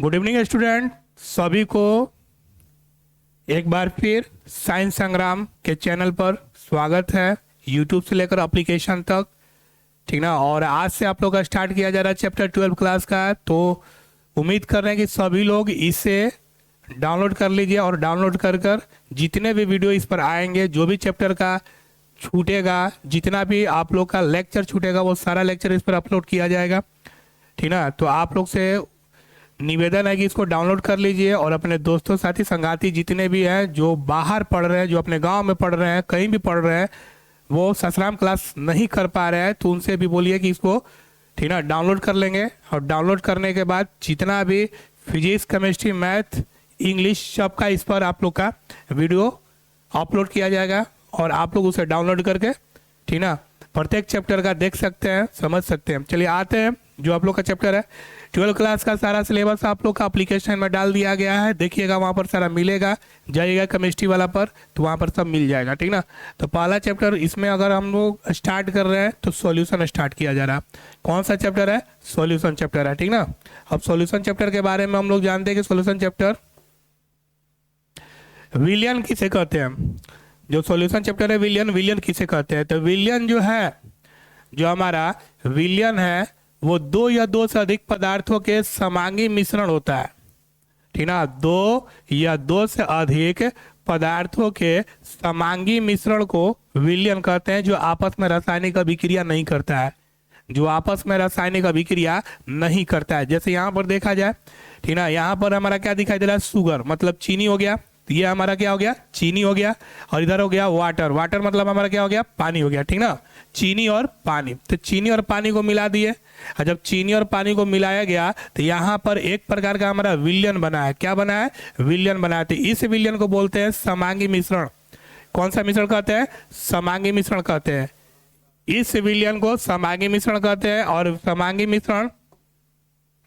Good evening student, सभी को एक बार फिर साइंस संग्राम के चैनल पर स्वागत है। यूट्यूब से लेकर एप्लीकेशन तक, ठीक ना। और आज से आप लोग का स्टार्ट किया जा रहा है चैप्टर 12 क्लास का। तो उम्मीद कर रहे हैं कि सभी लोग इसे डाउनलोड कर लीजिए और डाउनलोड कर कर जितने भी वीडियो इस पर आएंगे, जो भी चैप्टर का छूटेगा, जितना भी आप लोग का लेक्चर छूटेगा, वो सारा लेक्चर इस पर अपलोड किया जाएगा, ठीक ना। तो आप लोग से निवेदन है कि इसको डाउनलोड कर लीजिए और अपने दोस्तों, साथी, संगाती जितने भी हैं जो बाहर पढ़ रहे हैं, जो अपने गांव में पढ़ रहे हैं, कहीं भी पढ़ रहे हैं, वो ससराम क्लास नहीं कर पा रहे हैं, तो उनसे भी बोलिए कि इसको, ठीक ना, डाउनलोड कर लेंगे। और डाउनलोड करने के बाद जितना भी फिजिक्स, केमिस्ट्री, मैथ, इंग्लिश, सबका इस पर आप लोग का वीडियो अपलोड किया जाएगा और आप लोग उसे डाउनलोड करके, ठीक ना, प्रत्येक चैप्टर का देख सकते हैं, समझ सकते हैं। चलिए आते हैं जो आप लोग का चैप्टर है 12 क्लास का। सारा सिलेबस आप लोग का एप्लीकेशन में डाल दिया गया है, देखिएगा वहाँ पर सारा मिलेगा। जाइएगा केमिस्ट्री वाला पर तो वहाँ पर सब मिल जाएगा, ठीक ना। तो पहला चैप्टर इसमें अगर हम लोग स्टार्ट कर रहे हैं तो सॉल्यूशन स्टार्ट किया जा रहा है। कौन सा चैप्टर है? सॉल्यूशन चैप्टर है, ठीक ना। अब सॉल्यूशन चैप्टर के बारे में हम लोग जानते हैं कि सॉल्यूशन चैप्टर विलियन किसे कहते हैं। जो सॉल्यूशन चैप्टर है विलियन किसे कहते हैं? तो विलियन जो है, जो हमारा विलियन है, वो दो या दो से अधिक पदार्थों के समांगी मिश्रण होता है, ठीक ना। दो या दो से अधिक पदार्थों के समांगी मिश्रण को विलियन कहते हैं, जो आपस में रासायनिक अभिक्रिया नहीं करता है, जो आपस में रासायनिक अभिक्रिया नहीं करता है। जैसे यहाँ पर देखा जाए, ठीक ना, यहाँ पर हमारा क्या दिखाई दे रहा है? शुगर मतलब चीनी हो गया, तो ये हमारा क्या हो गया? चीनी हो गया। और इधर हो गया वाटर, वाटर मतलब हमारा क्या हो गया? पानी हो गया, ठीक ना। चीनी और पानी, तो चीनी और पानी को मिला दिए। और जब चीनी और पानी को मिलाया गया तो यहाँ पर एक प्रकार का हमारा विलयन बना है। क्या बना है? विलयन बना है। तो इस विलयन को बोलते हैं समांगी मिश्रण। कौन सा मिश्रण कहते हैं? समांगी मिश्रण कहते हैं। इस विलयन को समांगी मिश्रण कहते हैं। और समांगी मिश्रण,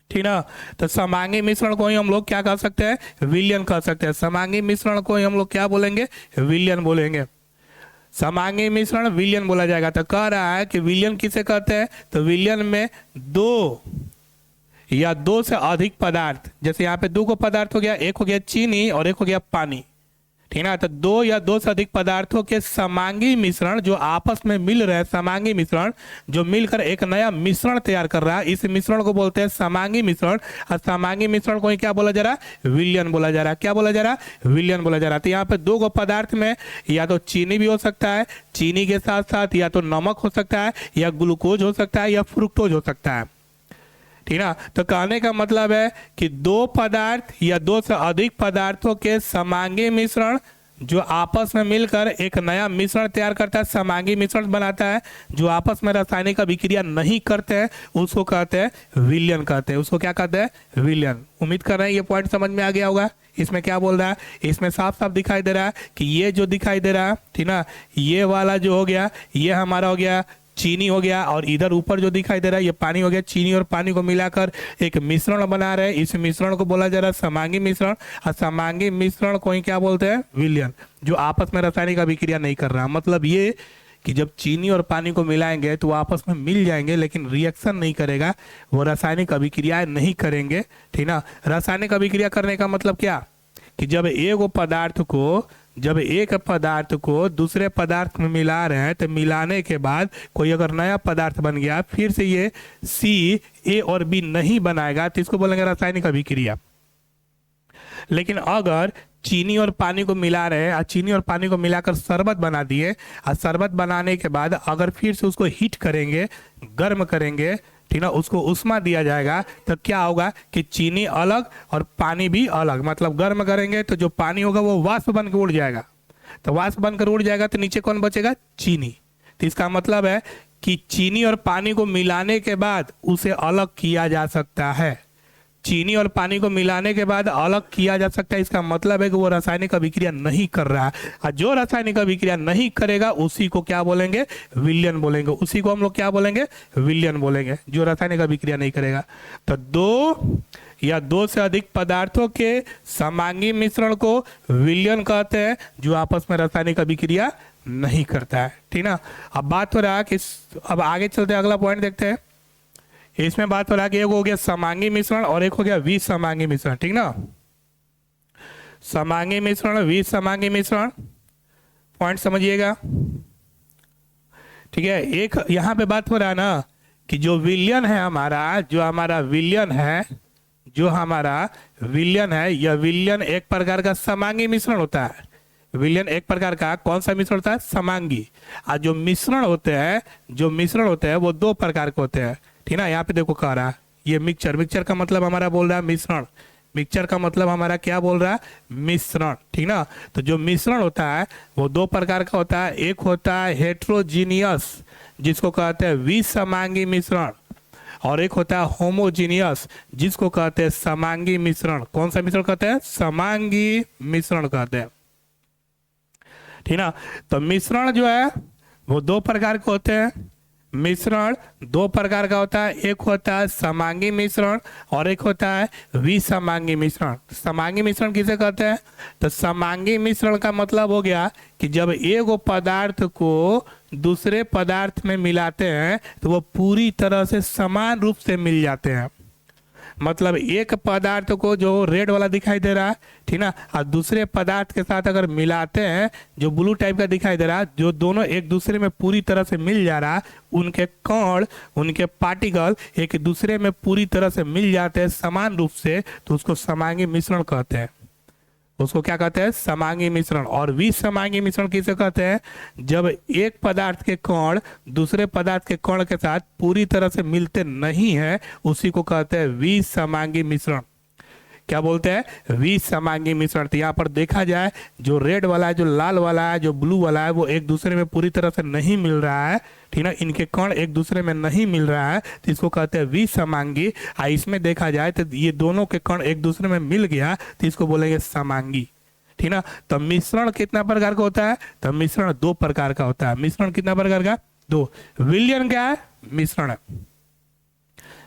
ठीक ना, तो समांगी मिश्रण को ही हम लोग क्या कह सकते हैं? विलयन कह सकते हैं। समांगी मिश्रण को ही हम लोग क्या बोलेंगे? विलयन बोलेंगे। समांगी मिश्रण विलयन बोला जाएगा। तो कह रहा है कि विलयन किसे कहते हैं? तो विलयन में दो या दो से अधिक पदार्थ, जैसे यहाँ पे दो को पदार्थ हो गया, एक हो गया चीनी और एक हो गया पानी, ठीक ना। तो दो या दो से अधिक पदार्थों के समांगी मिश्रण जो आपस में मिल रहे हैं, समांगी मिश्रण जो मिलकर एक नया मिश्रण तैयार कर रहा है, इस मिश्रण को बोलते हैं समांगी मिश्रण। और समांगी मिश्रण को ही क्या बोला जा रहा है? विलयन बोला जा रहा है। क्या बोला जा रहा है? विलयन बोला जा रहा है। तो यहाँ पे दो को पदार्थ में या तो चीनी भी हो सकता है, चीनी के साथ साथ या तो नमक हो सकता है, या ग्लूकोज हो सकता है, या फ्रुक्टोज हो सकता है, ठीक ना। तो कहने का मतलब है कि दो पदार्थ या दो से अधिक पदार्थों के समांगी मिश्रण जो आपस में मिलकर एक नया मिश्रण तैयार करता है, समांगी मिश्रण बनाता है, जो आपस में रासायनिक अभिक्रिया नहीं करते हैं, उसको कहते हैं विलयन कहते हैं। उसको क्या कहते हैं? विलयन। उम्मीद कर रहे हैं ये पॉइंट समझ में आ गया होगा। इसमें क्या बोल रहा है? इसमें साफ साफ दिखाई दे रहा है कि ये जो दिखाई दे रहा है, ठीक ना, ये वाला जो हो गया, ये हमारा हो गया चीनी हो गया, और इधर ऊपर जो दिखाई दे रहा है ये पानी हो गया। चीनी और पानी को मिलाकर एक मिश्रण बना रहे हैं, इस मिश्रण को बोला जा रहा है समांगी मिश्रण। और समांगी मिश्रण को ही क्या बोलते हैं? विलयन, जो आपस में रासायनिक अभिक्रिया नहीं कर रहा। मतलब ये कि जब चीनी और पानी को मिलाएंगे तो वो आपस में मिल जाएंगे, लेकिन रिएक्शन नहीं करेगा, वो रासायनिक अभिक्रियाएं नहीं करेंगे, ठीक ना। रासायनिक अभिक्रिया करने का मतलब क्या? कि जब एक पदार्थ को दूसरे पदार्थ में मिला रहे हैं, तो मिलाने के बाद कोई अगर नया पदार्थ बन गया, फिर से ये सी, ए और बी नहीं बनाएगा, तो इसको बोलेंगे रासायनिक अभिक्रिया। लेकिन अगर चीनी और पानी को मिला रहे हैं, चीनी और पानी को मिलाकर शरबत बना दिए, और शरबत बनाने के बाद अगर फिर से उसको हीट करेंगे, गर्म करेंगे, ठीक ना, उसको उष्मा दिया जाएगा, तो क्या होगा कि चीनी अलग और पानी भी अलग। मतलब गर्म करेंगे तो जो पानी होगा वो वाष्प बनकर उड़ जाएगा, तो वाष्प बनकर उड़ जाएगा तो नीचे कौन बचेगा? चीनी। तो इसका मतलब है कि चीनी और पानी को मिलाने के बाद उसे अलग किया जा सकता है। चीनी और पानी को मिलाने के बाद अलग किया जा सकता है। इसका मतलब है कि वो रासायनिक अभिक्रिया नहीं कर रहा है, और जो रासायनिक अभिक्रिया नहीं करेगा उसी को क्या बोलेंगे? विलयन बोलेंगे। उसी को हम लोग क्या बोलेंगे? विलयन बोलेंगे, जो रासायनिक अभिक्रिया नहीं करेगा। तो दो या दो से अधिक पदार्थों के समांगी मिश्रण को विलयन कहते हैं, जो आपस में रासायनिक अभिक्रिया नहीं करता है, ठीक ना। अब बात हो रहा है कि अब आगे चलते हैं, अगला पॉइंट देखते हैं इसमें बात हो रहा है कि एक हो गया समांगी मिश्रण और एक हो गया विसमांगी मिश्रण, ठीक ना। समांगी मिश्रण, विसमांगी मिश्रण, पॉइंट समझिएगा, ठीक है। एक यहाँ पे बात हो रहा है ना कि जो विलयन है हमारा, जो हमारा विलयन है, जो हमारा विलयन है, यह विलयन एक प्रकार का समांगी मिश्रण होता है। विलयन एक प्रकार का कौन सा मिश्रण होता है? समांगी। और जो मिश्रण होते हैं, जो मिश्रण होते हैं वो दो प्रकार के होते हैं, ठीक ना। यहाँ पे देखो कह रहा है ये मिक्सचर, मिक्सचर का मतलब हमारा बोल रहा है मिश्रण, मिक्सचर का मतलब हमारा क्या बोल रहा है? मिश्रण, ठीक ना। तो जो मिश्रण होता है वो दो प्रकार का होता है, एक होता है हेट्रोजीनियस जिसको कहते हैं विसमांगी मिश्रण, और एक होता है होमोजीनियस जिसको कहते हैं समांगी मिश्रण। कौन सा मिश्रण कहते हैं? समांगी मिश्रण कहते हैं, ठीक ना। तो मिश्रण जो है वो दो प्रकार के होते हैं, मिश्रण दो प्रकार का होता है, एक होता है समांगी मिश्रण और एक होता है विसमांगी मिश्रण। समांगी मिश्रण किसे कहते हैं? तो समांगी मिश्रण का मतलब हो गया कि जब एक पदार्थ को दूसरे पदार्थ में मिलाते हैं तो वो पूरी तरह से समान रूप से मिल जाते हैं। मतलब एक पदार्थ को जो रेड वाला दिखाई दे रहा है, ठीक ना, और दूसरे पदार्थ के साथ अगर मिलाते हैं जो ब्लू टाइप का दिखाई दे रहा है, जो दोनों एक दूसरे में पूरी तरह से मिल जा रहा है, उनके कण, उनके पार्टिकल एक दूसरे में पूरी तरह से मिल जाते हैं समान रूप से, तो उसको समांगी मिश्रण कहते हैं। उसको क्या कहते हैं? समांगी मिश्रण। और विसमांगी मिश्रण किसे कहते हैं? जब एक पदार्थ के कण दूसरे पदार्थ के कण के साथ पूरी तरह से मिलते नहीं है, उसी को कहते हैं विसमांगी मिश्रण। क्या बोलते हैं? विसमांगी मिश्रण। तो यहाँ पर देखा जाए जो रेड वाला है, जो लाल वाला है, जो ब्लू वाला है, वो एक दूसरे में पूरी तरह से नहीं मिल रहा है, ठीक ना, इनके कण एक दूसरे में नहीं मिल रहा है, तो इसको कहते हैं विसमांगी। इसमें देखा जाए तो ये दोनों के कण एक दूसरे में मिल गया तो इसको बोलेंगे समांगी, ठीक ना। तो मिश्रण कितना प्रकार का होता है? तो मिश्रण दो प्रकार का होता है। मिश्रण कितना प्रकार का? दो। विलयन क्या है? मिश्रण है।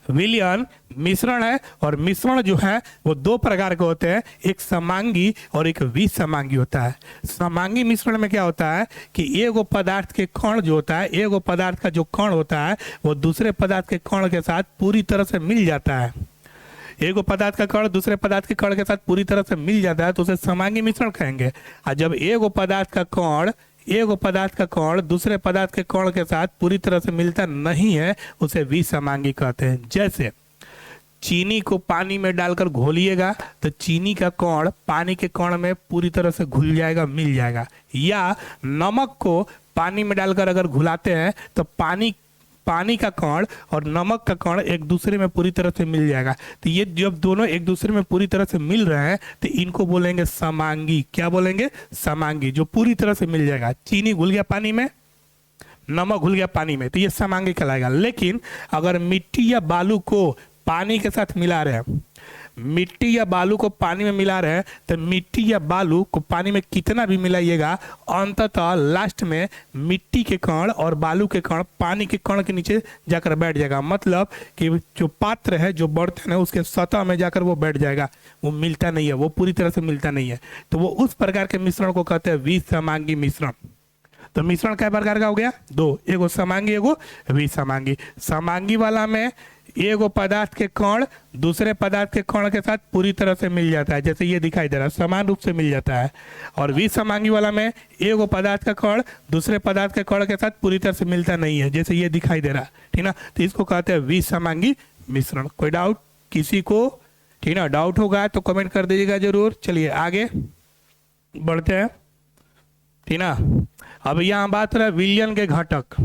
विलयन मिश्रण है, और मिश्रण जो है वो दो प्रकार के होते हैं, एक समांगी और एक विसमांगी होता है। समांगी मिश्रण में क्या होता है कि एक पदार्थ के कण जो होता है, एक पदार्थ का जो कण होता है वो दूसरे पदार्थ के कण के साथ पूरी तरह से मिल जाता है। एक पदार्थ का कण दूसरे पदार्थ के कण के साथ पूरी तरह से मिल जाता है तो उसे समांगी मिश्रण कहेंगे। और जब एक पदार्थ का कण, एक पदार्थ का कण दूसरे पदार्थ के कण के साथ पूरी तरह से मिलता नहीं है, उसे विसमांगी कहते हैं। जैसे चीनी को पानी में डालकर घोलिएगा तो चीनी का कण पानी के कण में पूरी तरह से घुल जाएगा, मिल जाएगा। या नमक को पानी में डालकर अगर घुलाते हैं तो पानी का कण और नमक का कण एक दूसरे में पूरी तरह से मिल जाएगा। तो ये जब दोनों एक दूसरे में पूरी तरह से मिल रहे हैं तो इनको बोलेंगे समांगी। क्या बोलेंगे? समांगी। जो पूरी तरह से मिल जाएगा, चीनी घुल गया पानी में, नमक घुल गया पानी में, तो ये समांगी कहलाएगा। लेकिन अगर मिट्टी या बालू को पानी के साथ मिला रहे हैं, मिट्टी या बालू को पानी में मिला रहे हैं, तो मिट्टी या बालू को पानी में कितना भी मिलाइएगा, अंततः लास्ट में मिट्टी के कण और बालू के कण पानी के कण के नीचे जाकर बैठ जाएगा। मतलब कि जो पात्र है, जो बर्तन है, उसके सतह में जाकर वो बैठ जाएगा, वो मिलता नहीं है, वो पूरी तरह से मिलता नहीं है। तो वो उस प्रकार के मिश्रण को कहते हैं विसमांगी मिश्रण। तो मिश्रण क्या प्रकार का हो गया? दो, एगो समांगी, एगो विसमांगी। समांगी वाला में एगो पदार्थ के कण दूसरे पदार्थ के कण के साथ पूरी तरह से मिल जाता है, जैसे ये दिखाई दे रहा है, समान रूप से मिल जाता है। और विसमांगी वाला में एगो पदार्थ का कण दूसरे पदार्थ के कण के साथ पूरी तरह से मिलता नहीं है, जैसे ये दिखाई दे रहा है, ठीक ना। तो इसको कहते हैं विसमांगी मिश्रण। कोई डाउट किसी को? ठीक ना, डाउट होगा तो कमेंट कर दीजिएगा जरूर। चलिए आगे बढ़ते हैं, ठीक ना। अब यहाँ बात हो रहा है विलयन के घटक,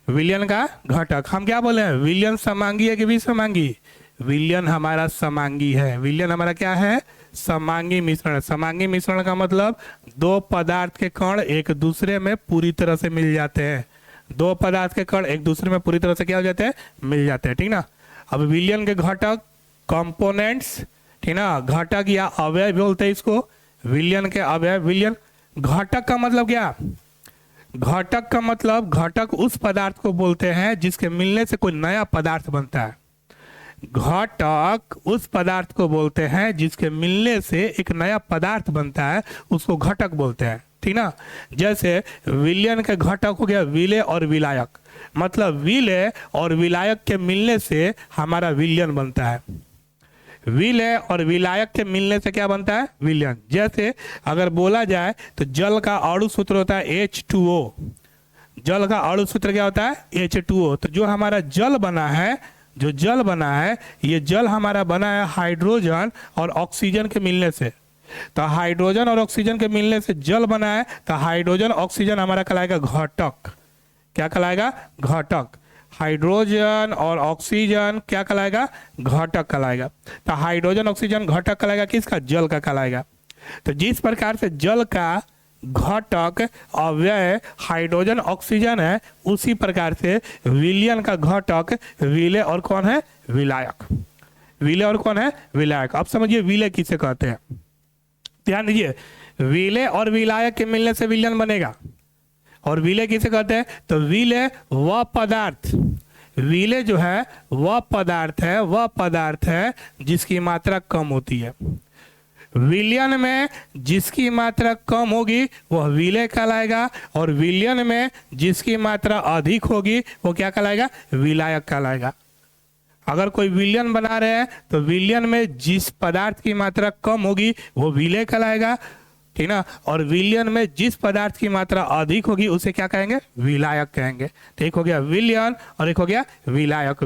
विलयन का घटक। हम क्या बोले हैं? विलयन समांगी है कि विसमांगी? विलयन हमारा समांगी है। विलयन हमारा क्या है? समांगी मिश्रण। समांगी मिश्रण का मतलब दो पदार्थ के कण एक दूसरे में पूरी तरह से मिल जाते हैं। दो पदार्थ के कण एक दूसरे में पूरी तरह से क्या हो जाते हैं? मिल जाते हैं, ठीक ना। अब विलयन के घटक, कंपोनेंट्स, ठीक ना, घटक या अवयव बोलते हैं इसको, विलयन के अवयव। विलयन घटक का मतलब क्या? घटक का मतलब, घटक उस पदार्थ को बोलते हैं जिसके मिलने से कोई नया पदार्थ बनता है। घटक उस पदार्थ को बोलते हैं जिसके मिलने से एक नया पदार्थ बनता है, उसको घटक बोलते हैं, ठीक। ठीक ना। जैसे विलयन के घटक हो गया विलेय और विलायक, मतलब विलेय और विलायक के मिलने से हमारा विलयन बनता है। विलेय और विलायक के मिलने से क्या बनता है? विलयन। जैसे अगर बोला जाए तो जल का अणु सूत्र होता है H2O। जल का अणु सूत्र क्या होता है? H2O। तो जो हमारा जल बना है, जो जल बना है, ये जल हमारा बना है हाइड्रोजन और ऑक्सीजन के मिलने से। तो हाइड्रोजन और ऑक्सीजन के मिलने से जल बना है, तो हाइड्रोजन ऑक्सीजन हमारा कहलाएगा घटक। क्या कहलाएगा? घटक। हाइड्रोजन और ऑक्सीजन क्या कहलाएगा? घटक कहलाएगा। तो हाइड्रोजन ऑक्सीजन घटक कहलाएगा किसका? जल का कहलाएगा। तो जिस प्रकार से जल का घटक अव्यय हाइड्रोजन ऑक्सीजन है, उसी प्रकार से विलयन का घटक विलेय और कौन है? विलायक। विलेय और कौन है? विलायक। अब समझिए विलेय किसे कहते हैं। ध्यान दीजिए, विलेय और विलायक के मिलने से विलयन बनेगा। और विलेय किसे कहते हैं? तो विलेय वह पदार्थ, विलेय जो है वह पदार्थ है जिसकी मात्रा कम होती है। विलयन में जिसकी मात्रा कम होगी वह विलेय कहलाएगा, और विलयन में जिसकी मात्रा अधिक होगी वो क्या कहलाएगा? विलायक कहलाएगा। अगर कोई विलयन बना रहे हैं तो विलयन में जिस पदार्थ की मात्रा कम होगी वो विलेय कहलाएगा, ठीक ना। और विलयन में जिस पदार्थ की मात्रा अधिक होगी उसे क्या कहेंगे? विलायक कहेंगे। तो एक हो गया विलयन और एक हो गया विलायक।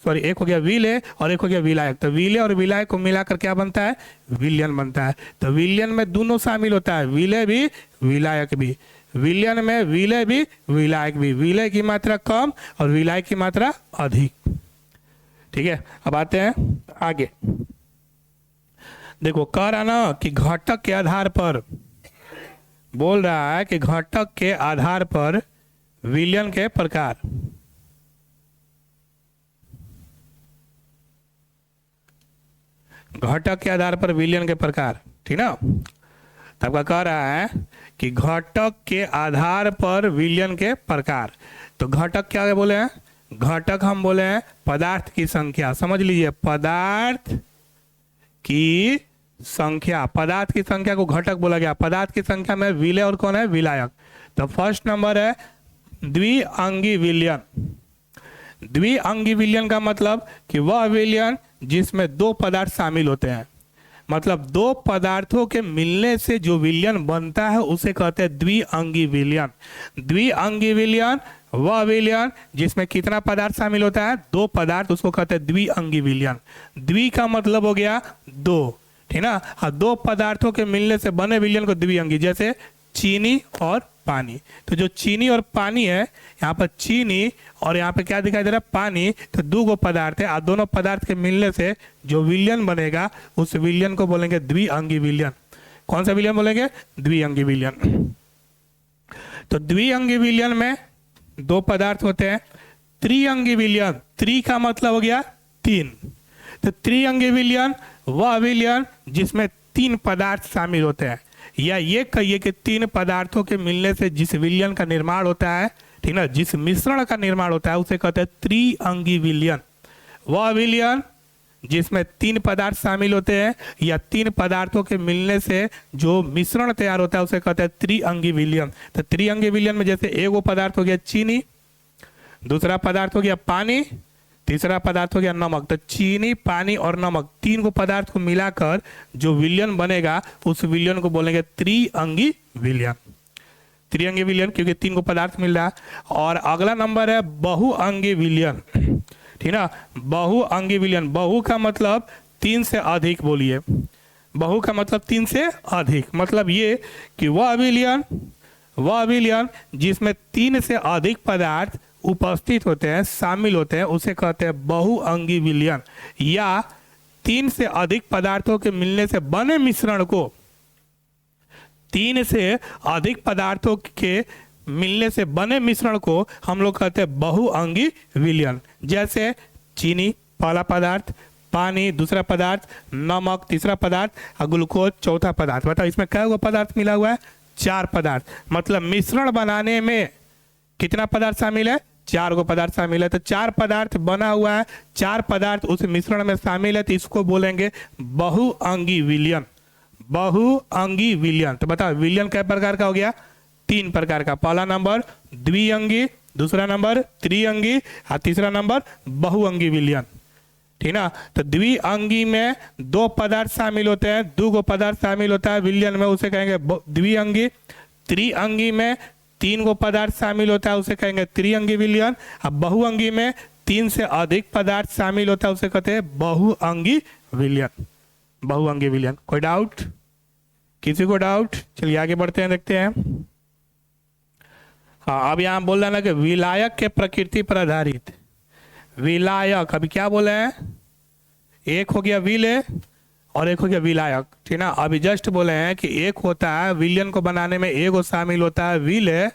एक हो गया विलेय और एक हो गया विलायक। तो विलेय और विलायक को मिलाकर क्या बनता है? विलयन बनता है। तो विलयन में दोनों शामिल होता है, विलेय भी विलायक भी। विलयन में विलेय भी विलायक भी, विलेय की मात्रा कम और विलायक की मात्रा अधिक। ठीक है, अब आते हैं आगे। देखो कह रहा ना कि घटक के आधार पर, बोल रहा है कि घटक के आधार पर विलयन के प्रकार। घटक के आधार पर विलयन के प्रकार, ठीक ना। तब का कह रहा है कि घटक के आधार पर विलयन के प्रकार। तो घटक क्या बोले हैं? घटक हम बोले हैं पदार्थ की संख्या। समझ लीजिए, पदार्थ की संख्या, पदार्थ की संख्या को घटक बोला गया। पदार्थ की संख्या में विलेय और कौन है? विलायक। तो फर्स्ट नंबर है द्विअंगी विलयन। द्विअंगी विलयन का मतलब कि वह विलयन जिसमें दो पदार्थ शामिल होते हैं, मतलब दो पदार्थों के मिलने से जो विलयन बनता है उसे कहते हैं द्विअंगी विलयन। द्विअंगी विलयन वह विलयन जिसमें कितना पदार्थ शामिल होता है? दो पदार्थ, उसको कहते हैं द्विअंगी विलयन। द्वि का मतलब हो गया दो, ठीक ना। हाँ, दो पदार्थों के मिलने से बने विलयन को द्विअंगी। जैसे चीनी और पानी। तो जो चीनी और पानी है, यहाँ पर चीनी और यहाँ पे क्या दिखाई दे रहा है? पानी। तो दो गो पदार्थ है, और दोनों पदार्थ के मिलने से जो विलयन बनेगा उस विलयन को बोलेंगे द्विअंगी विलयन। कौन सा विलयन बोलेंगे? द्विअंगी विलयन। तो द्विअंगी विलयन में दो पदार्थ होते हैं। त्रिअंगी विलयन, त्रि का मतलब हो गया तीन। तो त्रिअंगी विलयन वह विलयन जिसमें तीन पदार्थ शामिल होते हैं, या ये कहिए कि तीन पदार्थों के मिलने से जिस विलयन का निर्माण होता है, ठीक ना, जिस मिश्रण का निर्माण होता है उसे कहते हैं त्रिअंगी विलयन। वह विलयन जिसमें तीन पदार्थ शामिल होते हैं या तीन पदार्थों के मिलने से जो मिश्रण तैयार होता है उसे कहते हैं त्रिअंगी विलयन। तो त्रिअंगी विलयन में जैसे एगो पदार्थ हो गया चीनी, दूसरा पदार्थ हो गया पानी, तीसरा पदार्थ हो गया नमक। तो चीनी, पानी और नमक, तीन को पदार्थ को मिलाकर जो विलयन बनेगा उस विलयन को बोलेंगे त्रिअंगी विलयन। त्रिअंगी विलयन क्योंकि तीन को पदार्थ मिल रहा है। और अगला नंबर है बहुअंगी विलयन, ठीक ना। बहुअंगी विलयन, बहु का मतलब तीन से अधिक। बोलिए, बहु का मतलब तीन से अधिक, मतलब ये कि वह विलयन जिसमें तीन से अधिक पदार्थ उपस्थित होते हैं, शामिल होते हैं, उसे कहते हैं बहुअंगी विलयन। या तीन से अधिक पदार्थों के मिलने से बने मिश्रण को, तीन से अधिक पदार्थों के मिलने से बने मिश्रण को हम लोग कहते हैं बहुअंगी विलयन। जैसे चीनी पहला पदार्थ, पानी दूसरा पदार्थ, नमक तीसरा पदार्थ और ग्लूकोज चौथा पदार्थ। बताओ इसमें क्या हुआ पदार्थ मिला हुआ है? चार पदार्थ। मतलब मिश्रण बनाने में कितना पदार्थ शामिल है? चार गो पदार्थ शामिल है। तो चार पदार्थ बना हुआ है, चार पदार्थ उस मिश्रण में शामिल है, तो इसको बोलेंगे बहुअंगी विलयन। बहुअंगी विलयन। तो बताओ विलयन कै प्रकार का हो गया? 3 प्रकार का। पहला नंबर द्विअंगी, दूसरा नंबर त्रिअंगी और तीसरा नंबर बहुअंगी विलयन, ठीक ना। तो द्विअंगी में 2 पदार्थ शामिल होते हैं, 2 पदार्थ शामिल होता है विलयन में, उसे कहेंगे द्विअंगी। त्रिअंगी में 3 पदार्थ शामिल होता है, उसे कहेंगे त्रिअंगी विलयन। अब बहुअंगी में 3 से अधिक पदार्थ शामिल होता है, उसे कहते हैं बहुअंगी विलयन। बहुअंगी विलयन। कोई डाउट? किसी को डाउट? चलिए आगे बढ़ते हैं, देखते हैं। हाँ, अब यहाँ बोल रहा है ना कि विलायक के प्रकृति पर आधारित। विलायक, अभी क्या बोले हैं? एक हो गया विलय और एक हो गया विलायक, ठीक ना। अभी जस्ट बोले हैं कि एक होता है विलयन को बनाने में एक शामिल होता है विलय,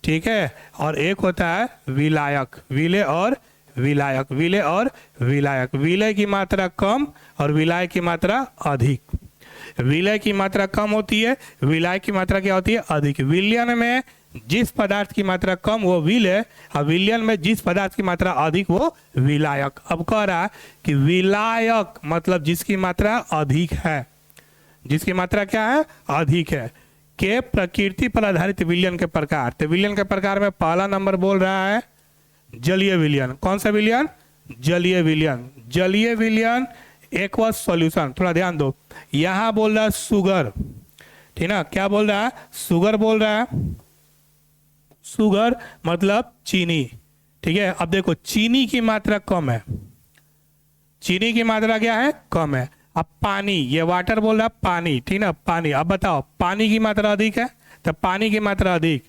ठीक है, और एक होता है विलायक। विलय और विलायक, विलय और विलायक। विलय की मात्रा कम और विलाय की मात्रा अधिक। विलय की मात्रा कम होती है, विलाय की मात्रा क्या होती है? अधिक। विलयन में जिस पदार्थ की मात्रा कम वो विलय, और विलयन में जिस पदार्थ की मात्रा अधिक वो विलायक। अब कह रहा है कि विलायक मतलब जिसकी मात्रा अधिक है, जिसकी मात्रा क्या है? अधिक है, के प्रकृति पर आधारित विलयन के प्रकार। तो विलयन के प्रकार में पहला नंबर बोल रहा है जलीय विलयन। कौन सा विलयन? जलीय विलयन। जलीय विलयन एक्वस सॉल्यूशन। थोड़ा ध्यान दो, यहां बोल रहा है सुगर, ठीक ना। क्या बोल रहा है? सुगर बोल रहा है। सुगर मतलब चीनी, ठीक है। अब देखो चीनी की मात्रा कम है, चीनी की मात्रा क्या है? कम है। अब पानी, ये वाटर बोल रहा है पानी, ठीक ना, पानी। अब बताओ पानी की मात्रा अधिक है, तो पानी की मात्रा अधिक,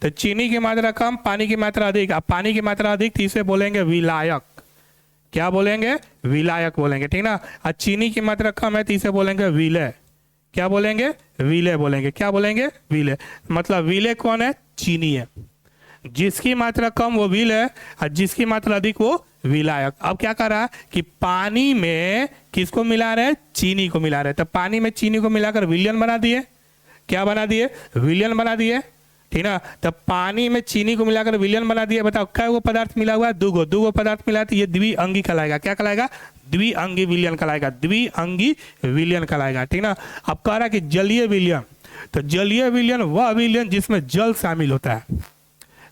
तो चीनी की मात्रा कम, पानी की मात्रा अधिक। अब पानी की मात्रा अधिक, तो इसे बोलेंगे विलायक। क्या बोलेंगे? विलायक बोलेंगे, ठीक ना। और चीनी की मात्रा कम है, तो इसे बोलेंगे विलय। क्या बोलेंगे? विलय बोलेंगे। क्या बोलेंगे? विलय। मतलब विलय कौन है? चीनी है। जिसकी मात्रा कम वो विलय और जिसकी मात्रा अधिक वो विलायक। अब क्या कर रहा है कि पानी में किसको मिला रहे? चीनी को मिला रहे। तो पानी में चीनी को मिलाकर विलयन बना दिए। क्या बना दिए? विलयन बना दिए, ठीक ना। तो पानी में चीनी को मिलाकर विलयन बना दिए। बताओ क्या वो पदार्थ मिला हुआ है? 2 पदार्थ मिला, तो ये द्विअंगी कहलाएगा। क्या कहलाएगा? द्विअंगी विलयन कहलाएगा। द्विअंगी विलयन कहलाएगा, ठीक ना। अब कह रहा कि जलीय विलयन। तो जलीय विलयन वह विलयन जिसमें जल शामिल होता है,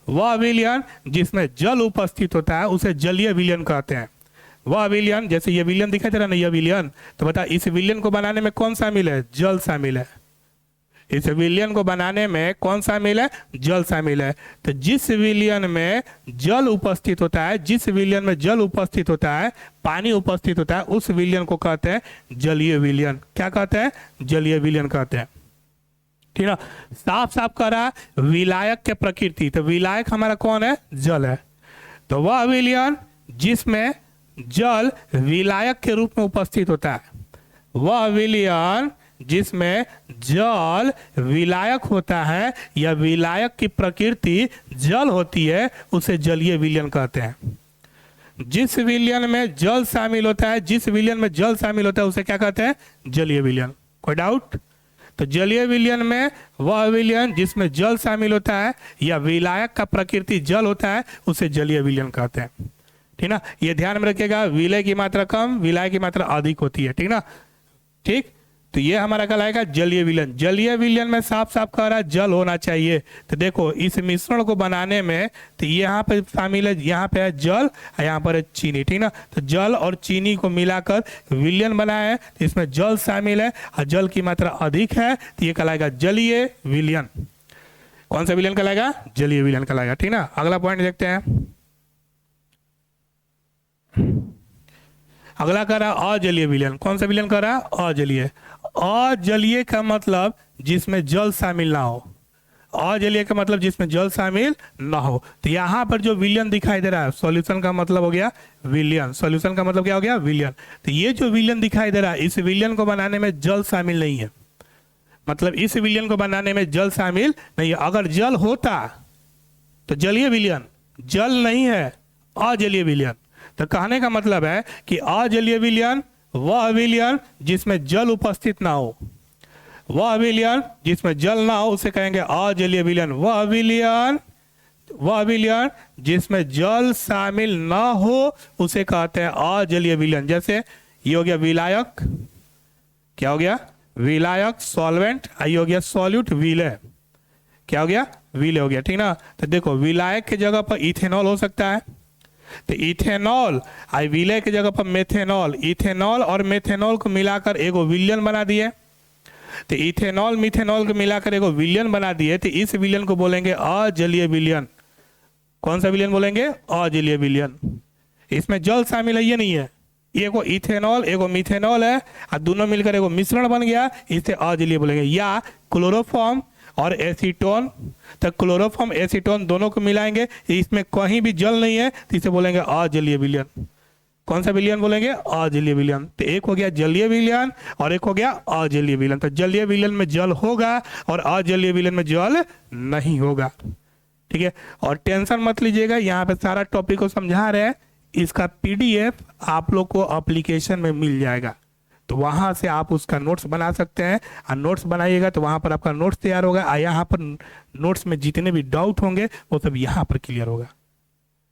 वह विलयन जिसमें जल उपस्थित होता है उसे जलीय विलयन कहते हैं। वह विलयन, जैसे ये विलयन दिखाई दे रहा ना, यह विलयन, तो बता इस विलयन को बनाने में कौन शामिल है? जल शामिल है। इस विलयन को बनाने में कौन शामिल है? जल शामिल है। तो जिस विलयन में जल उपस्थित होता है, जिस विलयन में जल उपस्थित होता है, पानी उपस्थित होता है, उस विलयन को कहते हैं जलीय विलयन। क्या कहते हैं? जलीय विलयन कहते हैं, ठीक ना। साफ साफ कह रहा है विलायक के प्रकृति। तो विलायक हमारा कौन है? जल है। तो वह विलयन जिसमें जल विलायक के रूप में उपस्थित होता है, वह विलयन जिसमें जल विलायक होता है या विलायक की प्रकृति जल होती है, उसे जलीय विलयन कहते हैं। जिस विलयन में जल शामिल होता है, जिस विलयन में जल शामिल होता है उसे क्या कहते हैं? जलीय विलयन। कोई डाउट? तो जलीय विलयन में वह विलयन जिसमें जल शामिल होता है या विलायक का प्रकृति जल होता है, उसे जलीय विलयन कहते हैं, ठीक ना। ये ध्यान में रखिएगा, विलय की मात्रा कम, विलाय की मात्रा अधिक होती है, ठीक ना। ठीक, तो ये हमारा कहलाएगा जलीय विलयन। जलीय विलयन में साफ साफ कह रहा है जल होना चाहिए। तो देखो इस मिश्रण को बनाने में तो यहाँ पे शामिल है, यहाँ पे है जल और यहाँ पर है चीनी, ठीक ना। तो जल और चीनी को मिलाकर विलयन बना है, तो इसमें जल शामिल है और जल की मात्रा अधिक है, तो ये कहलाएगा जलीय विलयन। कौन सा विलयन कहलाएगा? जलीय विलयन कहलाएगा, ठीक ना। अगला पॉइंट देखते हैं। अगला कह रहा अजलीय विलयन। कौन सा विलयन कह रहा है? अजलीय। अजलीय का मतलब जिसमें जल शामिल ना हो। अजलीय का मतलब जिसमें जल शामिल ना हो। तो यहाँ पर जो विलयन दिखाई दे रहा है, सॉल्यूशन का मतलब हो गया विलयन। सॉल्यूशन का मतलब क्या हो गया? विलयन। तो ये जो विलयन दिखाई दे रहा है, इस विलयन को बनाने में जल शामिल नहीं है। मतलब इस विलयन को बनाने में जल शामिल नहीं है। अगर जल होता तो जलीय विलयन, जल नहीं है, अजलीय विलयन। तो कहने का मतलब है कि अजलीय विलयन वह विलयन जिसमें जल उपस्थित ना हो। वह विलयन जिसमें जल ना हो उसे कहेंगे अजलीय विलयन। वह विलयन जिसमें जल शामिल ना हो उसे कहते हैं अजलीय विलयन। जैसे ये हो गया विलायक, क्या हो गया? विलायक सॉल्वेंट, आई हो गया सॉल्यूट विलय, क्या हो गया विलय हो गया, ठीक ना। तो देखो विलायक की जगह पर इथेनॉल हो सकता है, तो इथेनॉल आई विलय की जगह पर मेथेनॉल, इथेनॉल और मेथेनॉल को मिलाकर एगो विलयन बना दिए, तो इथेनॉल मिथेनॉल को मिलाकर एगो विलयन बना दिए, तो इस विलयन को बोलेंगे अजलीय विलयन। कौन सा विलयन बोलेंगे? अजलीय विलयन। इसमें जल शामिल है ये नहीं है, एगो इथेनॉल एगो मिथेनॉल है और दोनों मिलकर एगो मिश्रण बन गया, इसे अजलीय बोलेंगे। या क्लोरोफॉर्म और एसीटोन, तो क्लोरोफॉर्म एसीटोन दोनों को मिलाएंगे, इसमें कहीं भी जल नहीं है, तो इसे बोलेंगे अजलीय विलयन। कौन सा विलयन बोलेंगे? अजलीय विलयन। तो एक हो गया जलीय विलयन और एक हो गया अजलीय विलयन। तो जलीय विलयन में जल होगा और अजलीय विलयन में जल नहीं होगा, ठीक है। और टेंशन मत लीजिएगा, यहाँ पे सारा टॉपिक को समझा रहे हैं, इसका पीडीएफ आप लोग को एप्लीकेशन में मिल जाएगा, तो वहां से आप उसका नोट्स बना सकते हैं, और नोट्स बनाइएगा तो वहां पर आपका नोट्स तैयार होगा, और यहाँ पर नोट्स में जितने भी डाउट होंगे वो सब यहाँ पर क्लियर होगा,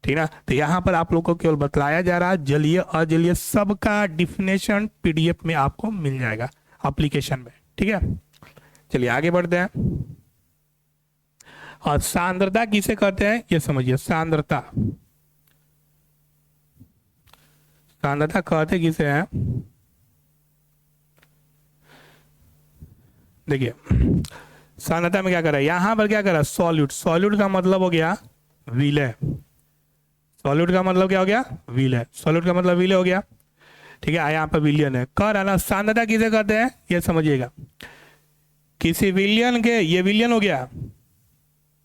ठीक ना। तो यहाँ पर आप लोग को केवल बतलाया जा रहा है जलीय अजलीय सबका डिफिनेशन पीडीएफ में आपको मिल जाएगा एप्लीकेशन में, ठीक है। चलिए आगे बढ़ते हैं। और सांद्रता किसे कहते हैं ये समझिए। सांद्रता, सांद्रता कहते किसे हैं? देखिए सांद्रता में क्या कर रहा है, यहां पर क्या कर रहा है? सॉल्यूट। सॉल्यूट का मतलब हो गया विलय। सॉल्यूट का मतलब क्या हो गया? विलय। सॉल्यूट का मतलब विलय हो गया, ठीक है। यहाँ पर विलयन है, कह रहा ना सांद्रता किसे कहते हैं ये समझिएगा। किसी विलयन के, ये विलयन हो गया,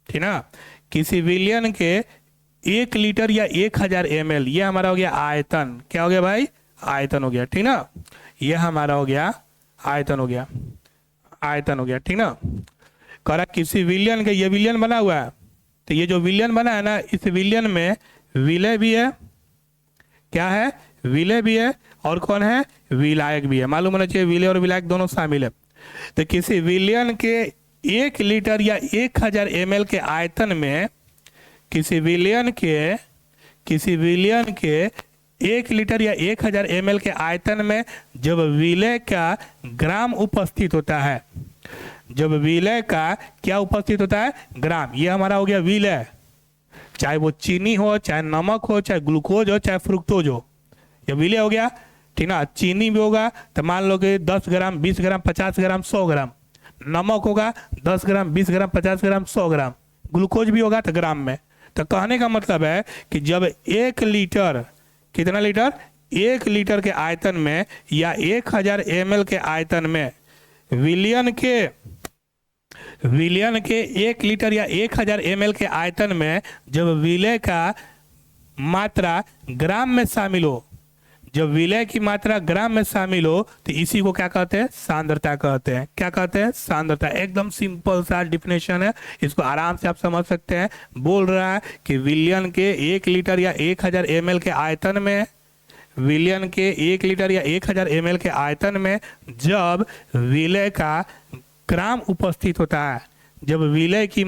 ठीक ना। किसी विलयन के 1 लीटर या 1000 ml, ये हमारा हो गया आयतन। क्या हो गया भाई? आयतन हो गया, ठीक ना। ये हमारा हो गया आयतन, हो गया आयतन हो गया, ठीक ना। कह रहा किसी विलयन के, ये विलयन बना हुआ है, तो ये जो विलयन बना है ना, इस विलयन में विलय भी है, क्या है? विलय भी है, और कौन है? विलायक भी है। मालूम होना चाहिए विलय और विलायक दोनों शामिल है। तो किसी विलयन के 1 लीटर या 1000 ml के आयतन में, किसी विलयन के 1 लीटर या 1000 ml के आयतन में जब विलय का ग्राम उपस्थित होता है, जब विलय का क्या उपस्थित होता है? ग्राम। ये हमारा हो गया विलय, चाहे वो चीनी हो, चाहे नमक हो, चाहे ग्लूकोज हो, चाहे फ्रुक्टोज हो, ये विलय हो गया, ठीक ना। चीनी भी होगा तो मान लो कि 10 ग्राम, 20 ग्राम, 50 ग्राम, 100 ग्राम। नमक होगा 10 ग्राम, 20 ग्राम, 50 ग्राम, 100 ग्राम। ग्लूकोज भी होगा तो ग्राम में। तो कहने का मतलब है कि जब 1 लीटर, कितना लीटर? 1 लीटर के आयतन में या 1000 ml के आयतन में विलयन के 1 लीटर या 1000 ml के आयतन में जब विलय का मात्रा ग्राम में शामिल हो, जब विलय की मात्रा ग्राम में शामिल हो, तो इसी को क्या कहते हैं? सांद्रता कहते हैं। क्या कहते हैं? सांद्रता। एकदम सिंपल सा डिफिनेशन है, इसको आराम से आप समझ सकते हैं। बोल रहा है कि विलयन के 1 लीटर या 1000 ml के आयतन में, विलयन के 1 लीटर या 1000 ml के आयतन में जब विलय का ग्राम उपस्थित होता है, जब विलय की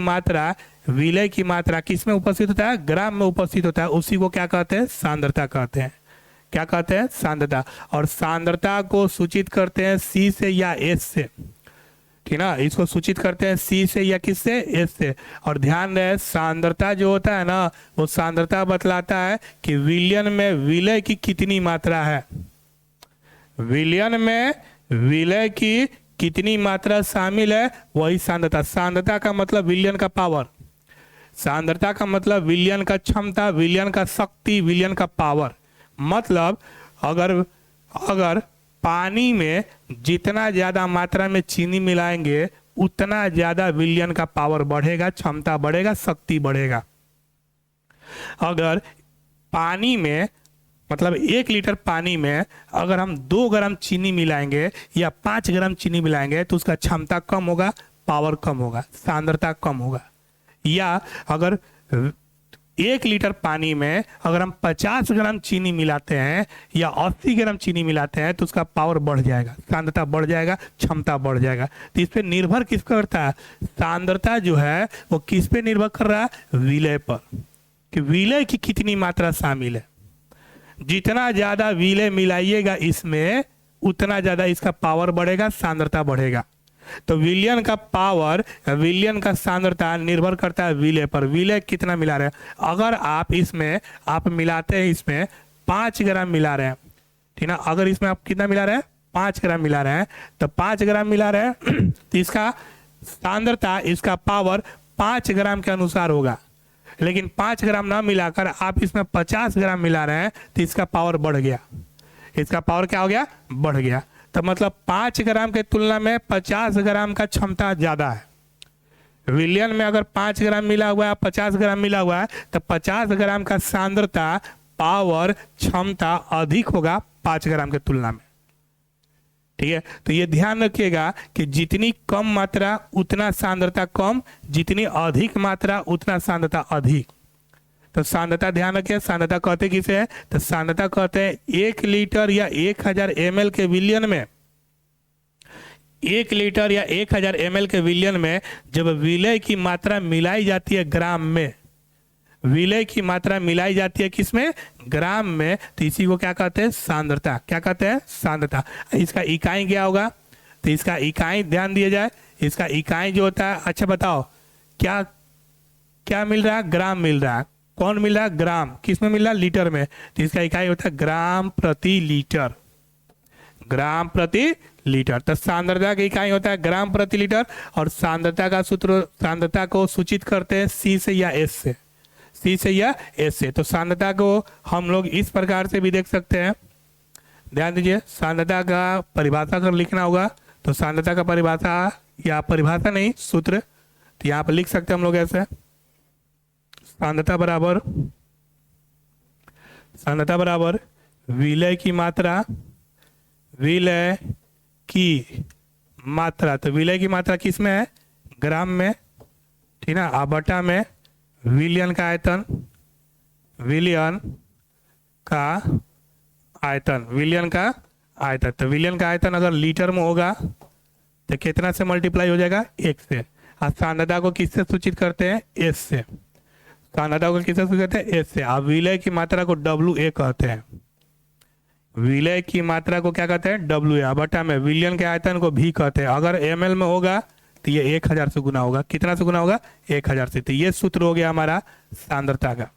मात्रा किस में उपस्थित होता है? ग्राम में उपस्थित होता है, उसी को क्या कहते हैं? सांद्रता कहते हैं। क्या कहते हैं? सांद्रता। और सांद्रता को सूचित करते हैं सी से या एस से, ठीक ना। इसको सूचित करते हैं सी से या किससे? एस से। और ध्यान रहे सांद्रता जो होता है ना, वो सांद्रता बतलाता है कि विलयन में विलय की कितनी मात्रा है, विलयन में विलय की कितनी मात्रा शामिल है, वही सांद्रता। सांद्रता का मतलब विलयन का पावर, सांद्रता का मतलब विलयन का क्षमता, विलयन का शक्ति, विलयन का पावर। मतलब अगर पानी में जितना ज्यादा मात्रा में चीनी मिलाएंगे उतना ज्यादा विलयन का पावर बढ़ेगा, क्षमता बढ़ेगा, शक्ति बढ़ेगा। अगर पानी में, मतलब 1 लीटर पानी में अगर हम 2 ग्राम चीनी मिलाएंगे या 5 ग्राम चीनी मिलाएंगे तो उसका क्षमता कम होगा, पावर कम होगा, सांद्रता कम होगा। या अगर 1 लीटर पानी में अगर हम 50 ग्राम चीनी मिलाते हैं या 80 ग्राम चीनी मिलाते हैं तो उसका पावर बढ़ जाएगा, सांद्रता बढ़ जाएगा, क्षमता बढ़ जाएगा। तो इस पे निर्भर किस पर करता है? सांद्रता जो है वो किस पे निर्भर कर रहा है? विलय पर, कि विलय की कितनी मात्रा शामिल है। जितना ज्यादा विलय मिलाइएगा इसमें उतना ज्यादा इसका पावर बढ़ेगा, सांद्रता बढ़ेगा। तो विलयन का पावर, विलयन का सांद्रता निर्भर करता है विलय पर। विलय कितना मिला रहे हैं, अगर आप इसमें आप मिलाते हैं, इसमें 5 ग्राम मिला रहे हैं, ठीक ना, अगर इसमें आप कितना मिला रहे हैं, 5 ग्राम मिला रहे हैं, तो 5 ग्राम मिला रहे हैं तो इसका सांद्रता, इसका पावर 5 ग्राम के अनुसार होगा। लेकिन 5 ग्राम ना मिलाकर आप इसमें 50 ग्राम मिला रहे हैं तो इसका पावर बढ़ गया। इसका पावर क्या हो गया, बढ़ गया। तो मतलब 5 ग्राम के तुलना में 50 ग्राम का क्षमता ज्यादा है। विलयन में अगर 5 ग्राम मिला हुआ है, 50 ग्राम मिला हुआ है, तो 50 ग्राम का सांद्रता, पावर, क्षमता अधिक होगा 5 ग्राम के तुलना में। ठीक है, तो ये ध्यान रखिएगा कि जितनी कम मात्रा उतना सांद्रता कम, जितनी अधिक मात्रा उतना सांद्रता अधिक। तो सांद्रता ध्यान रखिए, सांद्रता कहते किसे है, तो सांद्रता कहते हैं 1 लीटर या 1000 ml के विलयन में, 1 लीटर या 1000 ml के विलयन में जब विलय की मात्रा मिलाई जाती है ग्राम में, विलय की मात्रा मिलाई जाती है किसमें, ग्राम में, तो इसी को क्या कहते हैं, सांद्रता। क्या कहते हैं, सांद्रता। इसका इकाई क्या होगा, तो इसका इकाई ध्यान दिया जाए, इसका इकाई जो होता है, अच्छा बताओ क्या क्या मिल रहा है, ग्राम मिल रहा है। कौन मिल रहा है, ग्राम। किस में मिल रहा है, लीटर में। तो इसका इकाई होता है ग्राम प्रति लीटर, ग्राम प्रति लीटर। तो सांद्रता की इकाई होता है ग्राम प्रति लीटर, और सांद्रता का सूत्र, सांद्रता को सूचित करते हैं सी से या एस से, सी से या एस से। तो सांद्रता को हम लोग इस प्रकार से भी देख सकते हैं, ध्यान दीजिए। सांद्रता का परिभाषा अगर लिखना होगा तो सांद्रता का परिभाषा, या परिभाषा नहीं, सूत्र, तो यहाँ पर लिख सकते हैं हम लोग ऐसे, सांद्रता बराबर, सांद्रता बराबर विलय की मात्रा, विलय की मात्रा, तो विलय की मात्रा किस में है, ग्राम में, ठीक ना, बटा में विलयन का आयतन, विलयन का आयतन, विलयन का आयतन। तो विलयन का आयतन अगर लीटर में होगा तो कितना से मल्टीप्लाई हो जाएगा, 1 से। और सांद्रता को किससे सूचित करते हैं, एस से। सांद्रता को किससे सूचित करते हैं, एस से। अब विलय की मात्रा को WA कहते हैं, विलय की मात्रा को क्या कहते हैं, WA, बटा में विलयन के आयतन को भी कहते हैं। अगर ml में होगा तो ये 1000 से गुना होगा। कितना से गुना होगा, 1000 से। तो ये सूत्र हो गया हमारा सांद्रता का।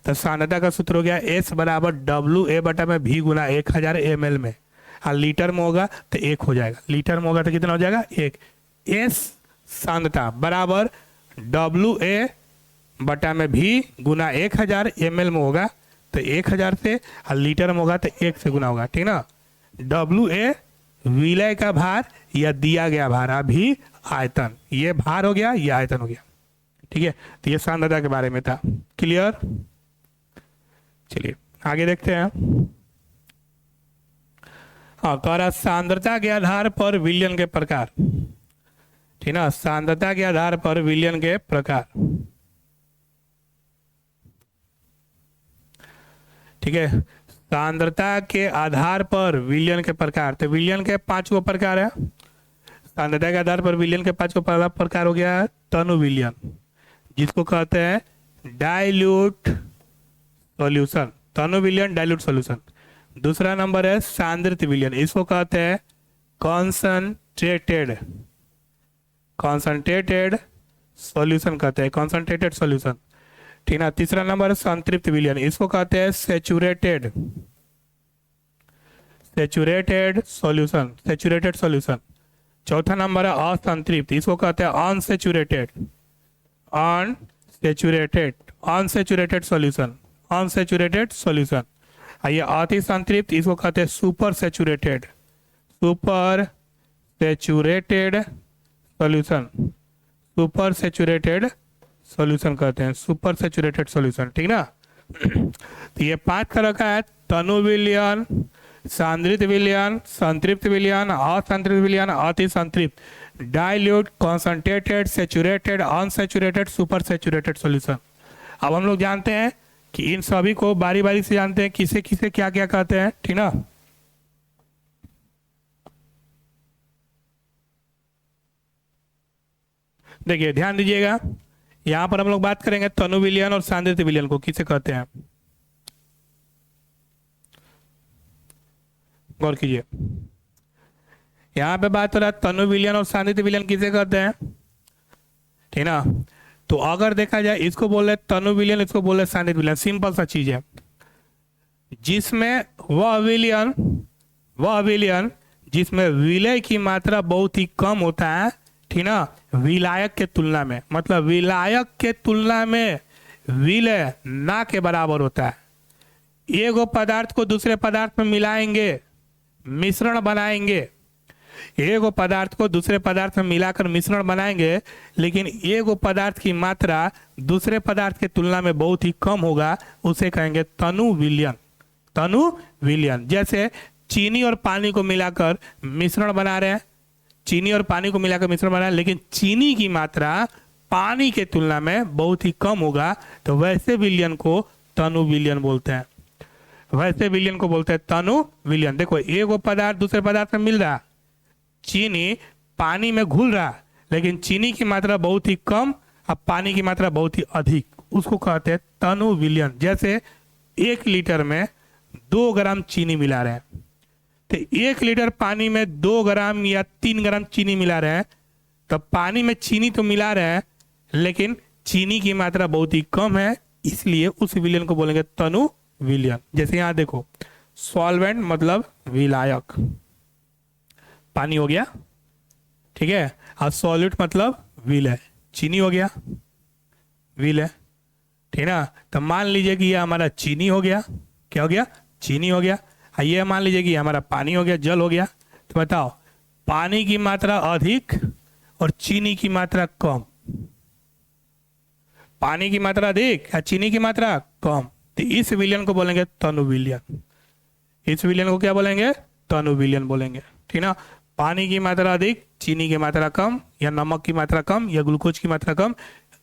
तो सांद्रता का सूत्र हो गया S बराबर WA बटा में भी गुना 1000 ml में। और लीटर में होगा तो 1 हो जाएगा, लीटर में होगा तो कितना हो जाएगा, 1। S सांद्रता बराबर WA बटा में भी गुना 1000 ml में होगा तो 1000 से, और लीटर में होगा तो 1 से गुना होगा, ठीक ना। WA विलय का भार या दिया गया भार, अभी आयतन, ये भार हो गया, ये आयतन हो गया, ठीक है। तो ये सांद्रता के बारे में था, क्लियर। चलिए आगे देखते हैं। हाँ, कह रहा सांद्रता के आधार पर विलयन के प्रकार, ठीक ना, सांद्रता के आधार पर विलयन के प्रकार, ठीक है। सांद्रता के आधार पर विलयन के प्रकार, तो विलयन के 5 प्रकार है। सांद्रता के आधार पर विलयन के 5 प्रकार हो गया तनु विलयन, जिसको कहते हैं डाइल्यूट सॉल्यूशन, तनु विलयन डाइल्यूट सॉल्यूशन। दूसरा नंबर है सांद्रित विलयन, इसको कहते हैं कॉन्सनट्रेटेड, कॉन्सनट्रेटेड सॉल्यूशन कहते हैं, कॉन्सनट्रेटेड सॉल्यूशन, ठीक ना। तीसरा नंबर संतृप्त विलयन, इसको कहते हैं saturated, saturated solution, saturated solution. चौथा नंबर है असंतृप्त, इसको कहते हैं unsaturated, unsaturated, unsaturated solution, unsaturated solution. ये अति संतृप्त, इसको कहते हैं super saturated, super saturated solution, super saturated solution कहते हैं, सुपर सैचुरेटेड सॉल्यूशन, ठीक ना। तो ये 5 तरह का है, तनु विलयन, सांद्रित विलयन, संतृप्त विलयन, असंतृप्त विलयन, अति संतृप्त, dilute, concentrated, saturated, unsaturated, super saturated solution. अब हम लोग जानते हैं कि इन सभी को बारी बारी से जानते हैं किसे किसे क्या क्या कहते हैं, ठीक ना। देखिए ध्यान दीजिएगा, यहां पर हम लोग बात करेंगे तनु विलयन और सांद्रित विलयन को किसे कहते हैं, गौर कीजिए। यहाँ पे बात हो रहा है तनु विलयन और सांद्रित विलयन किसे कहते हैं, ठीक ना। तो अगर देखा जाए इसको बोले तनु विलयन, इसको बोले सांद्रित विलयन, सिंपल सा चीज है। जिसमें वह विलयन जिसमें विलय की मात्रा बहुत ही कम होता है, ठीक ना, विलायक के तुलना में, मतलब विलायक के तुलना में विलय ना के बराबर होता है। एगो पदार्थ को दूसरे पदार्थ में मिलाएंगे, मिश्रण बनाएंगे, एगो पदार्थ को दूसरे पदार्थ में मिलाकर मिश्रण बनाएंगे, लेकिन एगो पदार्थ की मात्रा दूसरे पदार्थ के तुलना में बहुत ही कम होगा, उसे कहेंगे तनु विलयन। तनु विलयन, जैसे चीनी और पानी को मिलाकर मिश्रण बना रहे हैं, चीनी और पानी को मिलाकर मिश्रण बना रहे हैं, लेकिन चीनी की मात्रा पानी के तुलना में बहुत ही कम होगा, तो वैसे विलयन को तनु विलयन बोलते हैं। वैसे विलयन को बोलते हैं तनु विलयन। देखो एगो पदार्थ दूसरे पदार्थ में मिल रहा, चीनी पानी में घुल रहा, लेकिन चीनी की मात्रा बहुत ही कम और पानी की मात्रा बहुत ही अधिक, उसको कहते हैं तनु विलयन। जैसे 1 लीटर में 2 ग्राम चीनी मिला रहे हैं, तो 1 लीटर पानी में 2 ग्राम या 3 ग्राम चीनी मिला रहे हैं, तो पानी में चीनी तो मिला रहे हैं, लेकिन चीनी की मात्रा बहुत ही कम है, इसलिए उस विलयन को बोलेंगे तनु विलयन। जैसे यहाँ देखो सॉल्वेंट मतलब विलायक, पानी हो गया, ठीक है, और सॉल्यूट मतलब विलय, चीनी हो गया विलय, ठीक ना। तो मान लीजिए कि ये हमारा चीनी हो गया, क्या हो गया, चीनी हो गया। ये मान लीजिए कि हमारा पानी हो गया, जल हो गया। तो बताओ पानी की मात्रा अधिक और चीनी की मात्रा कम, पानी की मात्रा अधिक या चीनी की मात्रा कम, तो इस विलयन को बोलेंगे तनु विलयन। इस विलयन को क्या बोलेंगे, तनु विलयन बोलेंगे, ठीक ना। पानी की मात्रा अधिक, चीनी की मात्रा कम, या नमक की मात्रा कम, या ग्लूकोज की मात्रा कम,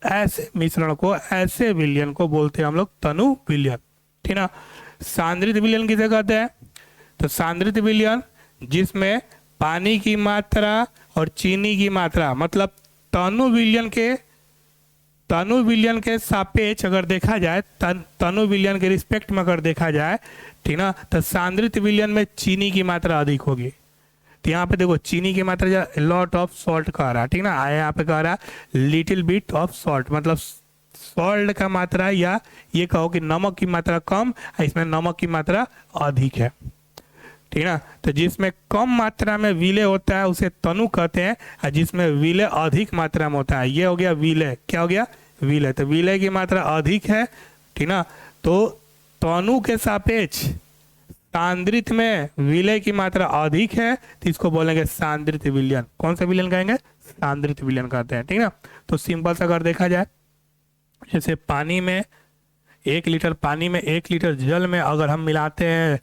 ऐसे मिश्रण को, ऐसे विलयन को बोलते हैं हम लोग तनु विलयन, ठीक ना। सांद्रित विलयन किसे कहते हैं, तो सांद्रित विलयन जिसमें पानी की मात्रा और चीनी की मात्रा, मतलब तनु विलयन के सापेक्ष अगर देखा जाए, तनु विलयन के रिस्पेक्ट में अगर देखा जाए, ठीक ना, तो सांद्रित विलयन में चीनी की मात्रा अधिक होगी। तो यहाँ पे देखो चीनी की मात्रा लॉट ऑफ सॉल्ट कह रहा है, ठीक ना, आया यहाँ पे कह रहा है लिटिल बिट ऑफ सॉल्ट, मतलब सॉल्ट का मात्रा, या ये कहो कि नमक की मात्रा कम, इसमें नमक की मात्रा अधिक है, ठीक ना। तो जिसमें कम मात्रा में विलय होता है उसे तनु कहते हैं, और जिसमें विलय अधिक मात्रा में होता है, ये हो गया विलय, क्या हो गया विलय। तो विलय की मात्रा अधिक है, ठीक ना, तो तनु के सापेक्ष सांद्रित में विलय की मात्रा अधिक है, तो इसको बोलेंगे सांद्रित विलयन। कौन सा विलयन कहेंगे, सांद्रित विलयन कहते हैं, ठीक ना। तो सिंपल सा अगर देखा जाए, जैसे पानी में 1 लीटर पानी में 1 लीटर जल में अगर हम मिलाते हैं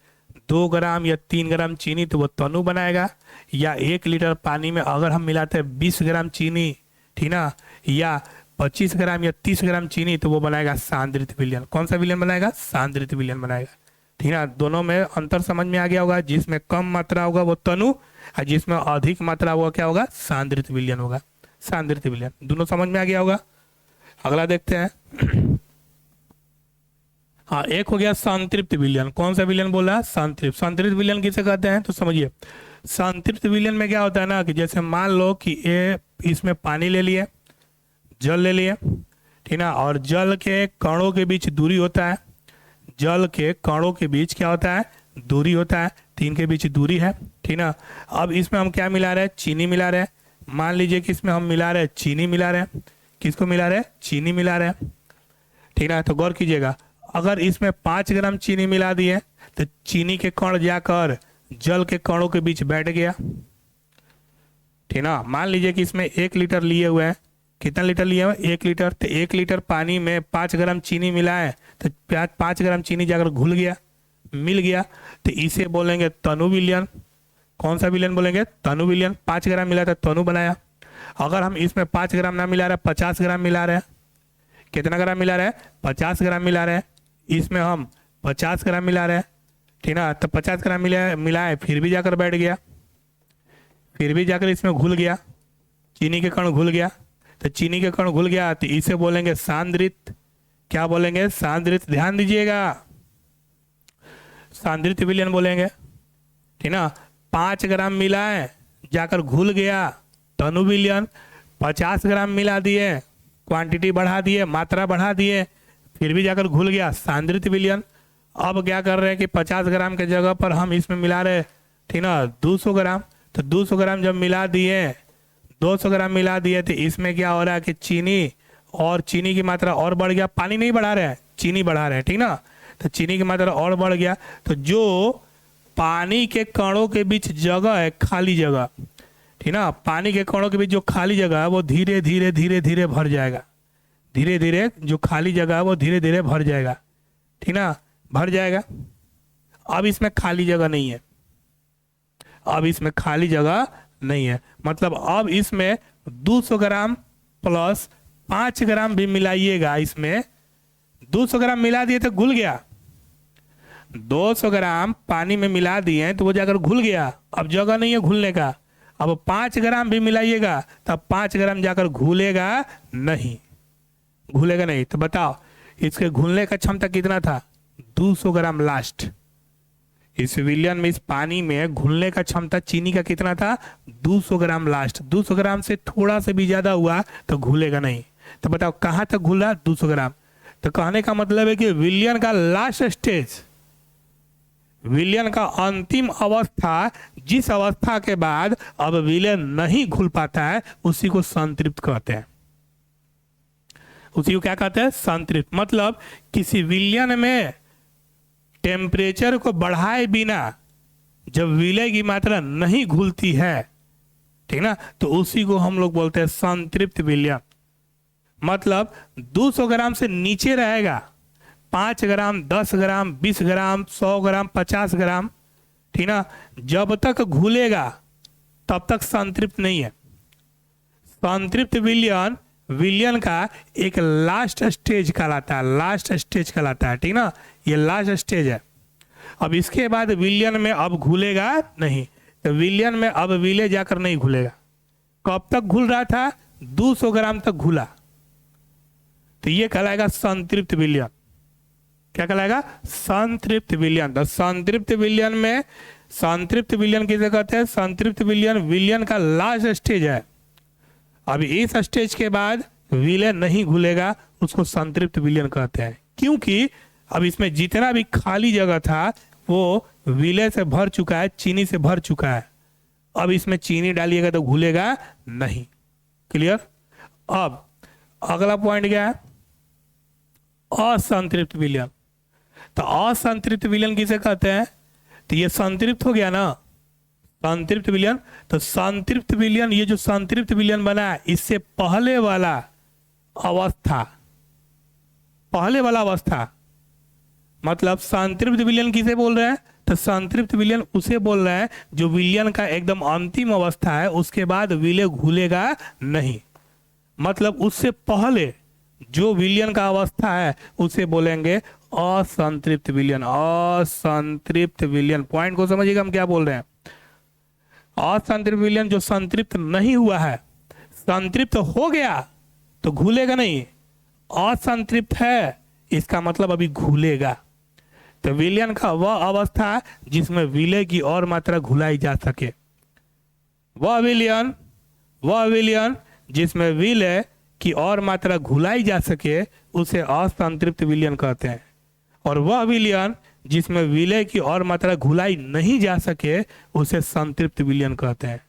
2 ग्राम या 3 ग्राम चीनी, तो वो तनु बनाएगा। या 1 लीटर पानी में अगर हम मिलाते हैं 20 ग्राम चीनी, ठीक ना, या 25 ग्राम या 30 ग्राम चीनी, तो वो बनाएगा सांद्रित विलयन। कौन सा विलयन बनाएगा, सांद्रित विलयन बनाएगा, ठीक ना। दोनों में अंतर समझ में आ गया होगा, जिसमें कम मात्रा होगा वो तनु, और जिसमें अधिक मात्रा होगा क्या होगा, सांद्रित विलयन होगा, सांद्रित विलयन। दोनों समझ में आ गया होगा। अगला देखते हैं, हाँ, एक हो गया संतृप्त विलयन। कौन सा विलयन बोला, संतृप्त। संतृप्त विलयन किसे कहते हैं, तो समझिए संतृप्त विलयन में क्या होता है ना, कि जैसे मान लो कि ये इसमें पानी ले लिए, जल ले लिए, ठीक ना, और जल के कणों के बीच दूरी होता है, जल के कणों के बीच क्या होता है, दूरी होता है, 3 के बीच दूरी है, ठीक ना। अब इसमें हम क्या मिला रहे हैं, चीनी मिला रहे हैं। मान लीजिए कि इसमें हम मिला रहे हैं चीनी मिला रहे हैं, किसको मिला रहे हैं, चीनी मिला रहे हैं, ठीक ना। तो गौर कीजिएगा, अगर इसमें 5 ग्राम चीनी मिला दिए, तो चीनी के कण जाकर जल के कणों के बीच बैठ गया, ठीक ना। मान लीजिए कि इसमें 1 लीटर लिए हुए हैं, कितना लीटर लिए हुए, 1 लीटर, तो 1 लीटर पानी में 5 ग्राम चीनी मिलाए, तो 5 ग्राम चीनी जाकर घुल गया, मिल गया, तो इसे बोलेंगे तनु विलयन। कौन सा विलयन बोलेंगे, तनु विलयन। 5 ग्राम मिला था, तनु बनाया। अगर हम इसमें 5 ग्राम ना मिला रहे, 50 ग्राम मिला रहे, कितना ग्राम मिला रहे, 50 ग्राम मिला रहे, इसमें हम 50 ग्राम मिला रहे, ठीक ना। तो 50 ग्राम मिलाए, फिर भी जाकर बैठ गया, फिर भी जाकर इसमें घुल गया, चीनी के कण घुल गया, तो चीनी के कण घुल गया, तो इसे बोलेंगे सांद्रित। क्या बोलेंगे, सांद्रित। ध्यान दीजिएगा, सांद्रित विलयन बोलेंगे, ठीक ना। 5 ग्राम मिलाए, जाकर घुल गया तनु विलयन, 50 ग्राम मिला दिए, क्वांटिटी बढ़ा दिए, मात्रा बढ़ा दिए, फिर भी जाकर घुल गया सांद्रित विलयन। अब क्या कर रहे हैं कि 50 ग्राम के जगह पर हम इसमें मिला रहे, ठीक ना, 200 ग्राम। तो 200 ग्राम जब मिला दिए, 200 ग्राम मिला दिए, तो इसमें क्या हो रहा है कि चीनी, और चीनी की मात्रा और बढ़ गया। पानी नहीं बढ़ा रहे हैं, चीनी बढ़ा रहे हैं, ठीक ना। तो चीनी की मात्रा और बढ़ गया, तो जो पानी के कणों के बीच जगह है, खाली जगह, ठीक ना, पानी के कणों के बीच जो खाली जगह है वो धीरे धीरे धीरे धीरे भर जाएगा। धीरे धीरे जो खाली जगह है वो धीरे धीरे भर जाएगा, ठीक ना, भर जाएगा। अब इसमें खाली जगह नहीं है, अब इसमें खाली जगह नहीं है, मतलब अब इसमें 200 ग्राम प्लस 5 ग्राम भी मिलाइएगा। इसमें 200 ग्राम मिला दिए तो घुल गया, 200 ग्राम पानी में मिला दिए तो वो जाकर घुल गया, अब जगह नहीं है घुलने का। अब 5 ग्राम भी मिलाइएगा तब 5 ग्राम जाकर घुलेगा नहीं, घुलेगा नहीं। तो बताओ इसके घुलने का क्षमता कितना था, 200 ग्राम लास्ट। इस विलयन में, इस पानी में घुलने का क्षमता चीनी का कितना था, 200 ग्राम लास्ट। 200 ग्राम से थोड़ा से भी ज्यादा हुआ तो घुलेगा नहीं। तो बताओ कहाँ तक घुला, 200 ग्राम। तो कहने का मतलब है कि विलयन का लास्ट स्टेज, विलयन का अंतिम अवस्था, जिस अवस्था के बाद अब विलयन नहीं घुल पाता है, उसी को संतृप्त कहते हैं। उसी को क्या कहते हैं, संतृप्त। मतलब किसी विलयन में टेम्परेचर को बढ़ाए बिना जब विलय की मात्रा नहीं घुलती है, ठीक ना, तो उसी को हम लोग बोलते हैं संतृप्त विलयन। मतलब 200 ग्राम से नीचे रहेगा, 5 ग्राम, 10 ग्राम, 20 ग्राम, 100 ग्राम, 50 ग्राम, ठीक ना, जब तक घुलेगा तब तक संतृप्त नहीं है। संतृप्त विलयन विलयन का एक लास्ट स्टेज कहलाता है, लास्ट स्टेज कहलाता है, ठीक ना, ये लास्ट स्टेज है। अब इसके बाद विलयन में अब घुलेगा नहीं, तो विलयन में अब विलय जाकर नहीं घुलेगा। कब तक घुल रहा था, 200 ग्राम तक घुला, तो ये कहलाएगा संतृप्त विलयन। क्या कहलाएगा, संतृप्त विलयन। तो संतृप्त विलयन में, संतृप्त विलयन किसे कहते हैं, संतृप्त विलयन विलयन का लास्ट स्टेज है। अब इस स्टेज के बाद विलय नहीं घुलेगा, उसको संतृप्त विलयन कहते हैं। क्योंकि अब इसमें जितना भी खाली जगह था वो विलय से भर चुका है, चीनी से भर चुका है। अब इसमें चीनी डालिएगा तो घुलेगा नहीं। क्लियर। अब अगला पॉइंट क्या है, असंतृप्त विलयन। तो असंतृप्त विलयन किसे कहते हैं, तो ये संतृप्त हो गया ना, संतृप्त विलयन। तो संतृप्त विलयन, ये जो संतृप्त विलयन बना है, इससे पहले वाला अवस्था, पहले वाला अवस्था, मतलब संतृप्त विलयन किसे बोल रहे हैं, तो संतृप्त विलयन उसे बोल रहे हैं जो विलयन का एकदम अंतिम अवस्था है, उसके बाद विलय घुलेगा नहीं। मतलब उससे पहले जो विलयन का अवस्था है उसे बोलेंगे असंतृप्त विलयन। असंतृप्त विलयन, पॉइंट को समझिएगा हम क्या बोल रहे हैं। असंतृप्त विलयन जो संतृप्त नहीं हुआ है, संतृप्त हो गया तो घुलेगा नहीं, असंतृप्त है इसका मतलब अभी घुलेगा। तो विलयन का वह अवस्था जिसमें विलय की और मात्रा घुलाई जा सके, वह विलयन जिसमें विलय की और मात्रा घुलाई जा सके उसे असंतृप्त विलयन कहते हैं। और वह विलयन जिसमें विलय की और मात्रा घुलाई नहीं जा सके उसे संतृप्त विलयन कहते हैं।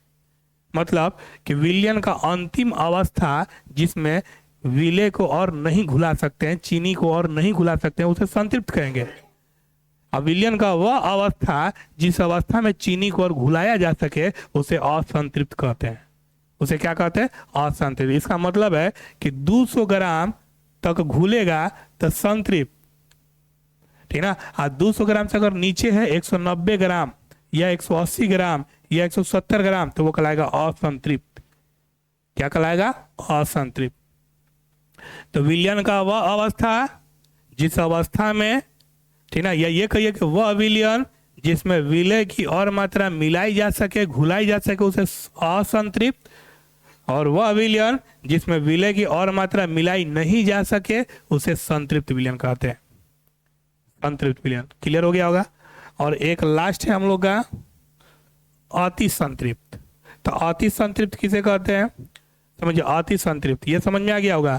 मतलब कि विलयन का अंतिम अवस्था जिसमें विलय को और नहीं घुला सकते हैं, चीनी को और नहीं घुला सकते हैं, उसे संतृप्त कहेंगे। अब विलयन का वह अवस्था जिस अवस्था में चीनी को और घुलाया जा सके उसे असंतृप्त कहते हैं। उसे क्या कहते हैं, असंतृप्त। इसका मतलब है कि 200 ग्राम तक घुलेगा तो संतृप्त, ठीक ना। 200 ग्राम से अगर नीचे है 190 ग्राम या 180 ग्राम या 170 ग्राम तो वो कहलाएगा असंतृप्त। क्या कहलाएगा, असंतृप्त। तो विलयन का वह अवस्था जिस अवस्था में, ठीक ना, या ये कहिए कि वह विलयन जिसमें विलय की और मात्रा मिलाई जा सके, घुलाई जा सके उसे असंतृप्त। और वह विलयन जिसमें विलय की और मात्रा मिलाई नहीं जा सके उसे संतृप्त विलयन कहते हैं। संतृप्त विलयन क्लियर हो गया होगा। और एक लास्ट है हम लोग का अति संतृप्त। तो अति संतृप्त किसे कहते हैं? समझिए, अति संतृप्त, ये समझ में आ गया होगा।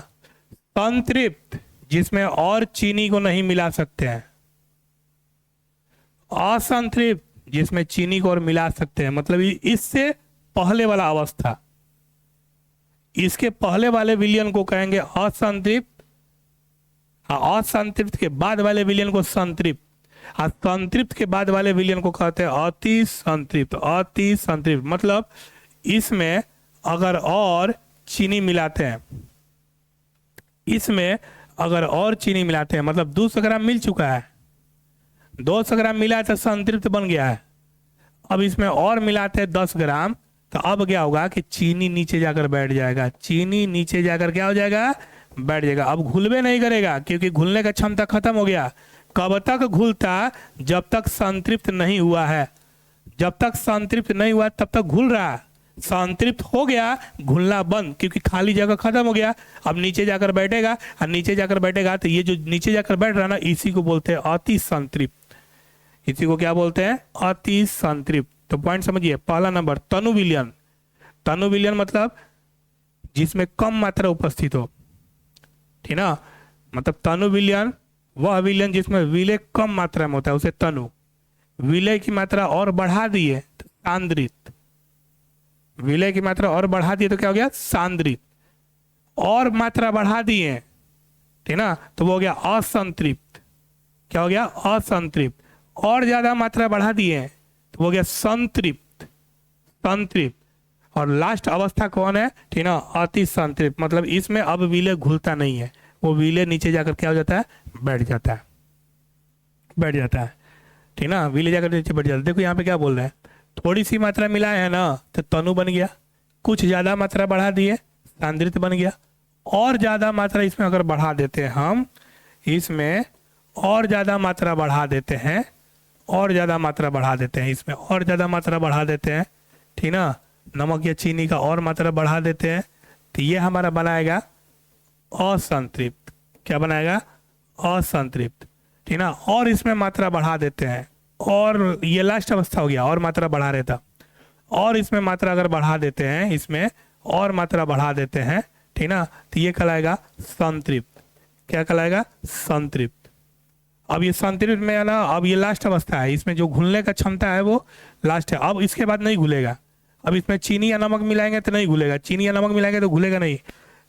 संतृप्त जिसमें और चीनी को नहीं मिला सकते हैं, असंतृप्त जिसमें चीनी को और मिला सकते हैं, मतलब इससे पहले वाला अवस्था, इसके पहले वाले विलयन को कहेंगे असंतृप्त, असंतृप्त के बाद वाले विलयन को संतृप्त, और संतृप्त के बाद वाले विलयन को कहते हैं अति संतृप्त। अति संतृप्त मतलब इसमें अगर और चीनी मिलाते हैं, इसमें अगर और चीनी मिलाते हैं, मतलब 200 ग्राम मिल चुका है, 200 ग्राम मिला है तो संतृप्त बन गया है। अब इसमें और मिलाते हैं 10 ग्राम, तो अब क्या होगा कि चीनी नीचे जाकर बैठ जाएगा, चीनी नीचे जाकर क्या हो जाएगा? बैठ जाएगा। अब घुलवे नहीं करेगा क्योंकि घुलने का क्षमता खत्म हो गया। कब तक घुलता? जब तक संतृप्त नहीं हुआ है, जब तक संतृप्त नहीं हुआ तब तक घुल रहा है। संतृप्त हो गया, घुलना बंद, क्योंकि खाली जगह खत्म हो गया। अब नीचे जाकर बैठेगा, और नीचे जाकर बैठेगा तो ये जो नीचे जाकर बैठ रहा ना, इसी को बोलते हैं अति संतृप्त। इसी को क्या बोलते हैं? अति संतृप्त। तो पॉइंट समझिए, पहला नंबर तनु विलयन। तनु विलयन मतलब जिसमें कम मात्रा उपस्थित हो, ठीक ना। मतलब तनु विलयन वह विलयन जिसमें विलय कम मात्रा में होता है, उसे तनु। विलय की मात्रा और बढ़ा दिए तो सांद्रित, विलय की मात्रा और बढ़ा दिए तो क्या हो गया? सांद्रित। और मात्रा बढ़ा दिए, ठीक ना, तो वो हो गया असंतृप्त। क्या हो गया? असंतृप्त। और ज्यादा मात्रा बढ़ा दिए तो वो हो गया संतृप्त, संतृप्त। और लास्ट अवस्था कौन है? ठीक ना, अति संतृप्त। मतलब इसमें अब विलय घुलता नहीं है, वो विलय नीचे जाकर क्या हो जाता है? बैठ जाता है, बैठ जाता है, ठीक ना, विलय जाकर नीचे बैठ जाता है। देखो यहाँ पे क्या बोल रहे हैं, थोड़ी सी मात्रा मिलाए है ना तो तनु बन गया, कुछ ज्यादा मात्रा बढ़ा दिए सांद्रित बन गया। और ज्यादा मात्रा इसमें अगर बढ़ा देते हैं हम, इसमें और ज्यादा मात्रा बढ़ा देते हैं, और ज्यादा मात्रा बढ़ा देते हैं, इसमें और ज्यादा मात्रा बढ़ा देते हैं, ठीक ना, नमक या चीनी का और मात्रा बढ़ा देते हैं, तो ये हमारा बनाएगा असंतृप्त। क्या बनाएगा? असंतृप्त, ठीक ना। और इसमें मात्रा बढ़ा देते हैं, और ये लास्ट अवस्था हो गया, और मात्रा बढ़ा रहता। और इसमें मात्रा अगर बढ़ा देते हैं, इसमें और मात्रा बढ़ा देते हैं, ठीक ना, तो ये कहलाएगा संतृप्त। क्या कहलाएगा? संतृप्त। अब ये संतृप्त में है ना, अब ये लास्ट अवस्था है, इसमें जो घुलने का क्षमता है वो लास्ट है। अब इसके बाद नहीं घुलेगा, अब इसमें चीनी या नमक मिलाएंगे तो नहीं घुलेगा, चीनी या नमक मिलाएंगे तो घुलेगा नहीं।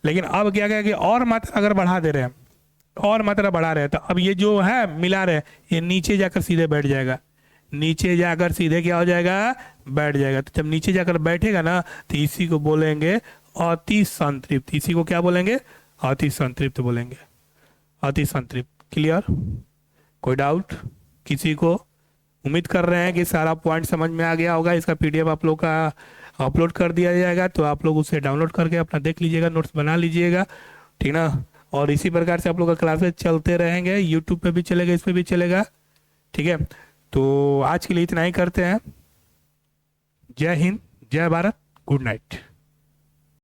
लेकिन अब क्या क्या कि और मात्रा अगर बढ़ा दे रहे हैं, और मात्रा बढ़ा रहे हैं, तो अब ये जो है मिला रहे, ये नीचे जाकर सीधे बैठ जाएगा, नीचे जाकर सीधे क्या हो जाएगा? बैठ जाएगा। तो जब नीचे जाकर बैठेगा ना, तो इसी को बोलेंगे अति संतृप्त। इसी को क्या बोलेंगे? अति संतृप्त बोलेंगे, अति संतृप्त। क्लियर? कोई डाउट किसी को? उम्मीद कर रहे हैं कि सारा पॉइंट समझ में आ गया होगा। इसका पीडीएफ आप लोग का अपलोड कर दिया जाएगा, तो आप लोग उसे डाउनलोड करके अपना देख लीजिएगा, नोट्स बना लीजिएगा, ठीक ना। और इसी प्रकार से आप लोग का क्लासेस चलते रहेंगे, यूट्यूब पे भी चलेगा, इस पे भी चलेगा, ठीक है। तो आज के लिए इतना ही करते हैं। जय हिंद, जय भारत, गुड नाइट।